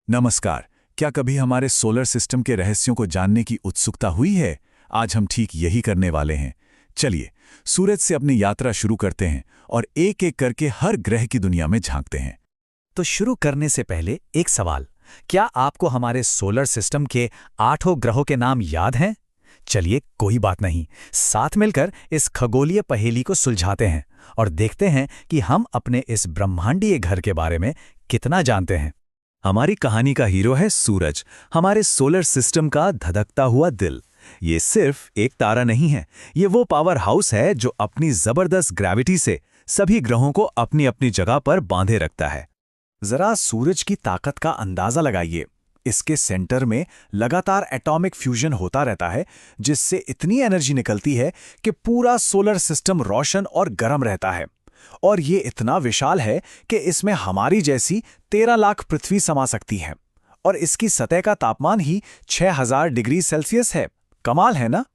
नमस्कार। क्या कभी हमारे सोलर सिस्टम के रहस्यों को जानने की उत्सुकता हुई है? आज हम ठीक यही करने वाले हैं। चलिए, सूरज से अपनी यात्रा शुरू करते हैं और एक-एक करके हर ग्रह की दुनिया में झांकते हैं। तो शुरू करने से पहले एक सवाल। क्या आपको हमारे सोलर सिस्टम के 8 ग्रहों के नाम याद हैं? चलिए, कोई बात नहीं, साथ मिलकर इस खगोलीय पहेली को सुलझाते हैं और देखते हैं कि हम अपने इस ब्रह्मांडीय घर के बारे में कितना जानते हैं। हमारी कहानी का हीरो है सूरज, हमारे सोलर सिस्टम का धधकता हुआ दिल। ये सिर्फ एक तारा नहीं है, ये वो पावर हाउस है जो अपनी जबरदस्त ग्रेविटी से सभी ग्रहों को अपनी अपनी जगह पर बांधे रखता है। जरा सूरज की ताकत का अंदाजा लगाइए। इसके सेंटर में लगातार एटॉमिक फ्यूजन होता रहता है, जिससे इतनी एनर्जी निकलती है कि पूरा सोलर सिस्टम रोशन और गर्म रहता है। और ये इतना विशाल है कि इसमें हमारी जैसी 13 लाख पृथ्वी समा सकती है। और इसकी सतह का तापमान ही 6000 डिग्री सेल्सियस है। कमाल है ना?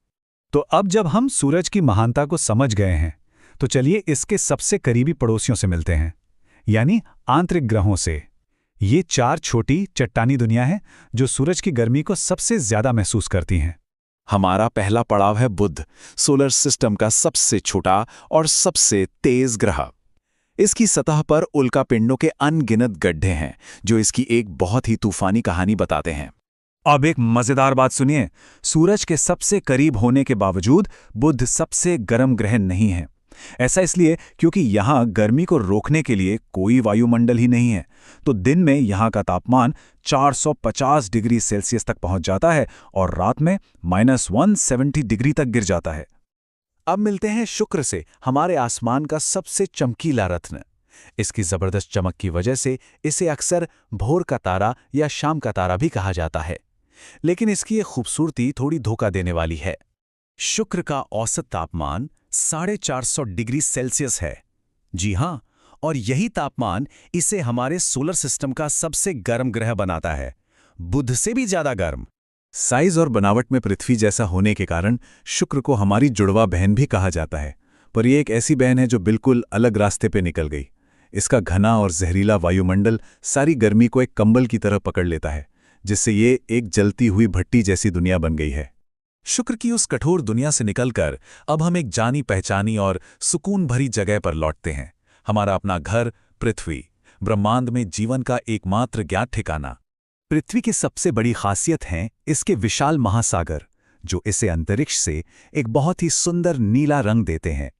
तो अब जब हम सूरज की महानता को समझ गए हैं, तो चलिए इसके सबसे करीबी पड़ोसियों से मिलते हैं, यानी आंतरिक ग्रहों से। ये 4 छोटी चट्टानी दुनिया हैं जो सूरज की गर्मी को सबसे ज्यादा महसूस करती हैं। हमारा पहला पड़ाव है बुध, सोलर सिस्टम का सबसे छोटा और सबसे तेज ग्रह। इसकी सतह पर उल्कापिंडों के अनगिनत गड्ढे हैं जो इसकी एक बहुत ही तूफानी कहानी बताते हैं। अब एक मजेदार बात सुनिए, सूरज के सबसे करीब होने के बावजूद बुध सबसे गर्म ग्रह नहीं है। ऐसा इसलिए क्योंकि यहाँ गर्मी को रोकने के लिए कोई वायुमंडल ही नहीं है। तो दिन में यहाँ का तापमान 450 डिग्री सेल्सियस तक पहुँच जाता है और रात में -170 डिग्री तक गिर जाता है। अब मिलते हैं शुक्र से, हमारे आसमान का सबसे चमकीला रत्न। इसकी जबरदस्त चमक की वजह से इसे अक्सर भोर का तारा या शाम का तारा भी कहा जाता है। लेकिन इसकी ये खूबसूरती थोड़ी धोखा देने वाली है। शुक्र का औसत तापमान 450 डिग्री सेल्सियस है। जी हाँ, और यही तापमान इसे हमारे सोलर सिस्टम का सबसे गर्म ग्रह बनाता है, बुध से भी ज्यादा गर्म। साइज और बनावट में पृथ्वी जैसा होने के कारण शुक्र को हमारी जुड़वा बहन भी कहा जाता है। पर यह एक ऐसी बहन है जो बिल्कुल अलग रास्ते पे निकल गई। इसका घना और जहरीला वायुमंडल सारी गर्मी को एक कंबल की तरह पकड़ लेता है, जिससे ये एक जलती हुई भट्टी जैसी दुनिया बन गई है। शुक्र की उस कठोर दुनिया से निकलकर अब हम एक जानी पहचानी और सुकून भरी जगह पर लौटते हैं। हमारा अपना घर पृथ्वी, ब्रह्मांड में जीवन का एकमात्र ज्ञात ठिकाना। पृथ्वी की सबसे बड़ी खासियत है इसके विशाल महासागर, जो इसे अंतरिक्ष से एक बहुत ही सुंदर नीला रंग देते हैं।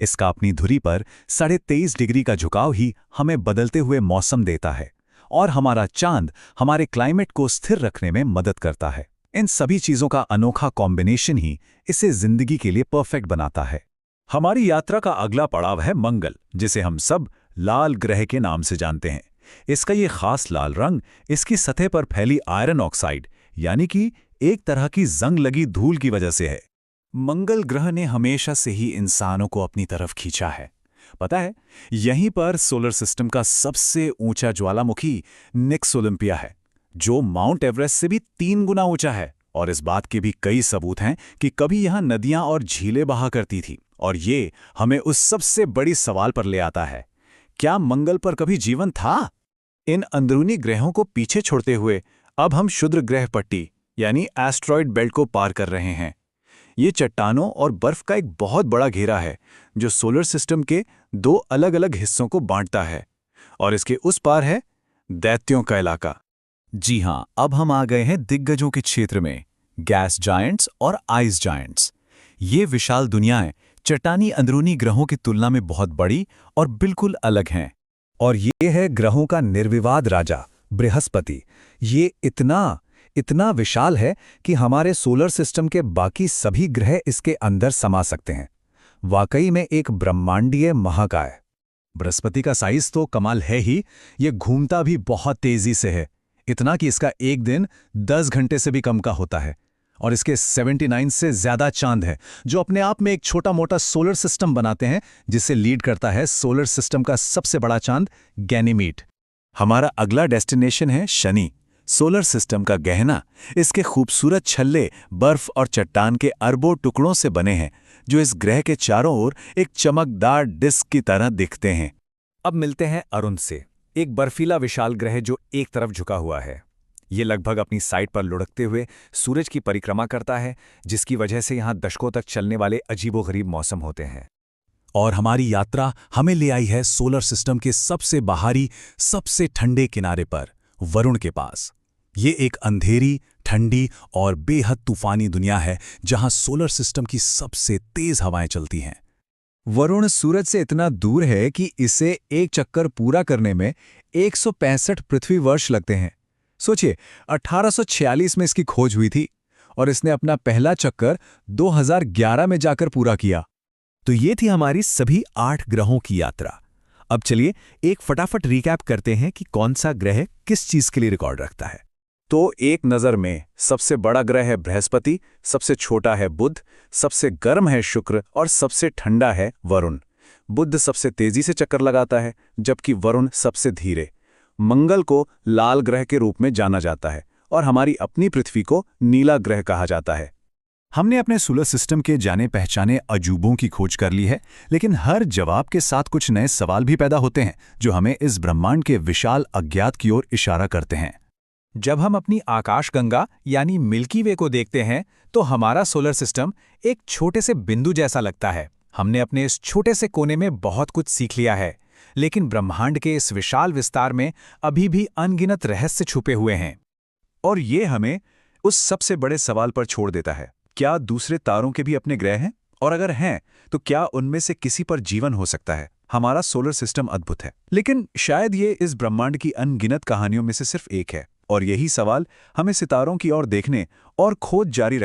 इसका अपनी धुरी पर 23.5 डिग्री का झुकाव ही हमें बदलते हुए मौसम देता है और हमारा चांद हमारे क्लाइमेट को स्थिर रखने में मदद करता है। इन सभी चीजों का अनोखा कॉम्बिनेशन ही इसे जिंदगी के लिए परफेक्ट बनाता है। हमारी यात्रा का अगला पड़ाव है मंगल, जिसे हम सब लाल ग्रह के नाम से जानते हैं। इसका ये खास लाल रंग इसकी सतह पर फैली आयरन ऑक्साइड यानी कि एक तरह की जंग लगी धूल की वजह से है। मंगल ग्रह ने हमेशा से ही इंसानों को अपनी तरफ खींचा है। पता है, यहीं पर सोलर सिस्टम का सबसे ऊंचा ज्वालामुखी निक्स ओलंपिया है, जो माउंट एवरेस्ट से भी 3 गुना ऊंचा है। और इस बात के भी कई सबूत हैं कि कभी यहां नदियां और झीलें बहा करती थी। और ये हमें उस सबसे बड़ी सवाल पर ले आता है, क्या मंगल पर कभी जीवन था? इन अंदरूनी ग्रहों को पीछे छोड़ते हुए अब हम क्षुद्र ग्रह पट्टी यानी एस्ट्रॉयड बेल्ट को पार कर रहे हैं। ये चट्टानों और बर्फ का एक बहुत बड़ा घेरा है जो सोलर सिस्टम के 2 अलग-अलग हिस्सों को बांटता है। और इसके उस पार है दैत्यों का इलाका। जी हाँ, अब हम आ गए हैं दिग्गजों के क्षेत्र में, गैस जायंट्स और आइस जायंट्स। ये विशाल दुनियाएं चट्टानी अंदरूनी ग्रहों की तुलना में बहुत बड़ी और बिल्कुल अलग हैं। और ये है ग्रहों का निर्विवाद राजा बृहस्पति। ये इतना विशाल है कि हमारे सोलर सिस्टम के बाकी सभी ग्रह इसके अंदर समा सकते हैं। वाकई में एक ब्रह्मांडीय महाकाय। बृहस्पति का साइज तो कमाल है ही, ये घूमता भी बहुत तेजी से है, इतना कि इसका एक दिन 10 घंटे से भी कम का होता है। और इसके 79 से ज्यादा चांद है, जो अपने आप में एक छोटा मोटा सोलर सिस्टम बनाते हैं, जिसे लीड करता है सोलर सिस्टम का सबसे बड़ा चांद गैनीमीड। हमारा अगला डेस्टिनेशन है शनि, सोलर सिस्टम का गहना। इसके खूबसूरत छल्ले बर्फ और चट्टान के अरबों टुकड़ों से बने हैं, जो इस ग्रह के चारों ओर एक चमकदार डिस्क की तरह दिखते हैं। अब मिलते हैं अरुण से, एक बर्फीला विशाल ग्रह जो एक तरफ झुका हुआ है। ये लगभग अपनी साइड पर लुढ़कते हुए सूरज की परिक्रमा करता है, जिसकी वजह से यहाँ दशकों तक चलने वाले अजीबोगरीब मौसम होते हैं। और हमारी यात्रा हमें ले आई है सोलर सिस्टम के सबसे बाहरी, सबसे ठंडे किनारे पर, वरुण के पास। ये एक अंधेरी, ठंडी और बेहद तूफानी दुनिया है जहां सोलर सिस्टम की सबसे तेज हवाएं चलती हैं। वरुण सूरज से इतना दूर है कि इसे एक चक्कर पूरा करने में 165 पृथ्वी वर्ष लगते हैं। सोचिए, 1846 में इसकी खोज हुई थी और इसने अपना पहला चक्कर 2011 में जाकर पूरा किया। तो ये थी हमारी सभी 8 ग्रहों की यात्रा। अब चलिए एक फटाफट रिकैप करते हैं कि कौन सा ग्रह किस चीज के लिए रिकॉर्ड रखता है। तो एक नज़र में सबसे बड़ा ग्रह है बृहस्पति, सबसे छोटा है बुध, सबसे गर्म है शुक्र और सबसे ठंडा है वरुण। बुध सबसे तेजी से चक्कर लगाता है, जबकि वरुण सबसे धीरे। मंगल को लाल ग्रह के रूप में जाना जाता है और हमारी अपनी पृथ्वी को नीला ग्रह कहा जाता है। हमने अपने सोलर सिस्टम के जाने पहचाने अजूबों की खोज कर ली है, लेकिन हर जवाब के साथ कुछ नए सवाल भी पैदा होते हैं जो हमें इस ब्रह्मांड के विशाल अज्ञात की ओर इशारा करते हैं। जब हम अपनी आकाशगंगा यानी मिल्की वे को देखते हैं तो हमारा सोलर सिस्टम एक छोटे से बिंदु जैसा लगता है। हमने अपने इस छोटे से कोने में बहुत कुछ सीख लिया है, लेकिन ब्रह्मांड के इस विशाल विस्तार में अभी भी अनगिनत रहस्य छुपे हुए हैं। और ये हमें उस सबसे बड़े सवाल पर छोड़ देता है, क्या दूसरे तारों के भी अपने ग्रह हैं? और अगर हैं, तो क्या उनमें से किसी पर जीवन हो सकता है? हमारा सोलर सिस्टम अद्भुत है, लेकिन शायद ये इस ब्रह्मांड की अनगिनत कहानियों में से सिर्फ एक है। और यही सवाल हमें सितारों की ओर देखने और खोज जारी रखने